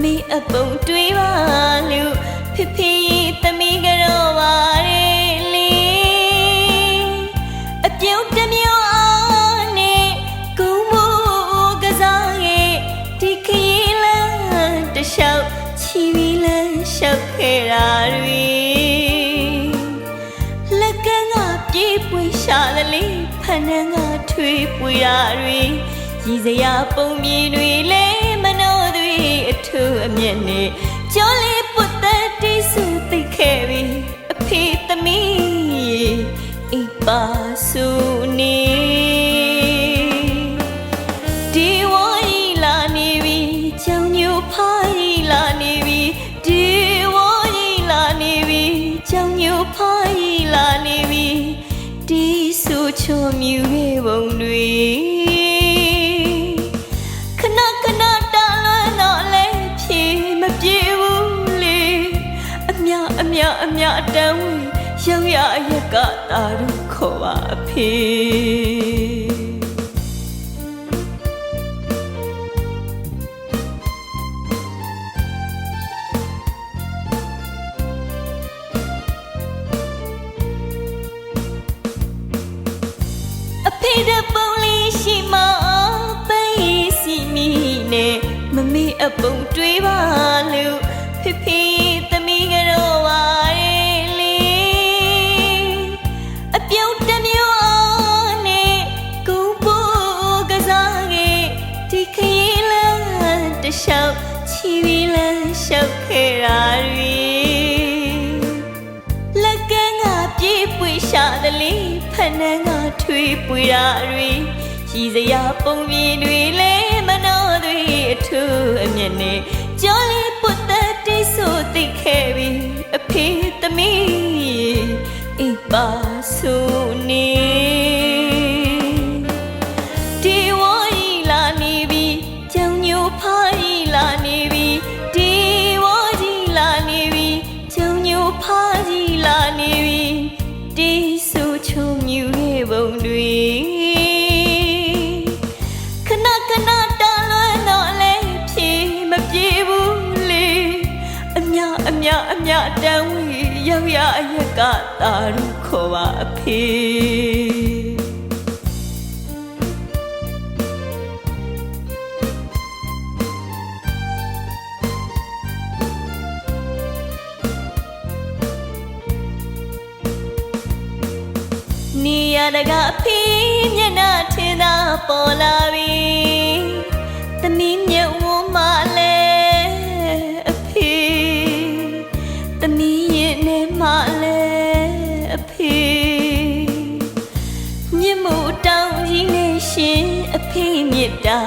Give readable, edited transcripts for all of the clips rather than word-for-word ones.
မေအပုံတွေးပါလို့ဖေဖေသမီးကတော့ပါလေလေအပြုံးတစ်မျိုးအားနဲ့ကုန်းမိုးကစားရဲ့ဒီခရီးလမ်းတစ်လျှောက်ချီပြီးလမ်းလျှောက်ခဲ့တာတွေလက်ကန်းကပြေးပွေရှာသလေးဖန်နှန်းကထွေးပွေတာတွေရည်စရာပုံမြင်တွေလဲမနှောတွေအထူးအမျက်နဲ့ကြောလေးပုတ်သက်တိစုသိခဲ့ပြီအဖေသမီးအိပ်ပါစုနေဒီဝိုင်းလာနေပြီကြောင်ညိုဖားရီလာနေပြီဒီဝိုင်းလာနေပြီကြောင်ညိုဖားရီလာနေပြီဒီစုချုံမြူရဲ့ပုံတွေခဏခဏတာလွမ်းတော့လဲဖြေမပြေဘူးလေအမြအတန်းဝင်ရောက်ရအရက်ကတာတို့ခေါ်ပါအဖေအဖေတပုံလေးရှိမှပေးစီမီနဲ့မမေအပုံတွေးပါလို့ဖေဖေသမီးကတော့ပါလေအပြုံးတစ်မျိုးအားနဲ့ကုန်းပိုးကစားခဲ့ဒီခရီးလမ်းတစ်လျှောက်ချီပြီးလမ်းလျှောက်ခဲ့တာတွေလက်ကန်းကပြေးပွေရှာသလေးဖန်နှန်းကထွေးပွေတာတွေရည်စရာပုံမြင်တွေလဲမနှောတွေအထူးအမျက်နဲ့ကြောလေးပုတ်သက်တိတ်ဆိုသိခဲ့ပြီအဖေသမီးအိပ်ပါစုနေဒီဝိုင်းလာနေပြီကြောင်ညိုဖားရီလာနေပြီဒီဝိုင်းလာနေပြီကြောင်ညိုဖားရီလာနေပြီဒီစုချုံမြူရဲ့ပုံတွေခဏခဏတာလွမ်းတော့လဲဖြေမပြေဘူးလေအမြတန်းဝင်ရောက်ရအရက်ကတာတို့ခေါ်ပါအဖေနေရတကအဖေမျက်နှာထင်သာပေါ်လာပြီသမီးမြတ်ဝန်းမလဲအဖေသမီးရဲ့နေမလဲအဖေမြင့်မို့တောင်းကြီးနေရှင်အဖေမြတ်တာ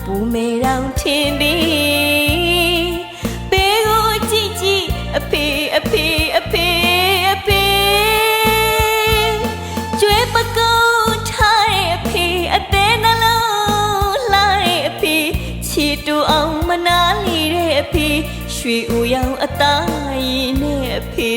ပူမေတောင်ထင်သည်ဘေးကိုကြည့်အဖေကျွေးပကုန်းထားတဲ့အဖေအသေးနှလုံးလှတဲ့အဖေချီတူအောင်မနာလီတဲ့အဖေရွှေဦးရောင်အသားရည်နဲ့အဖေ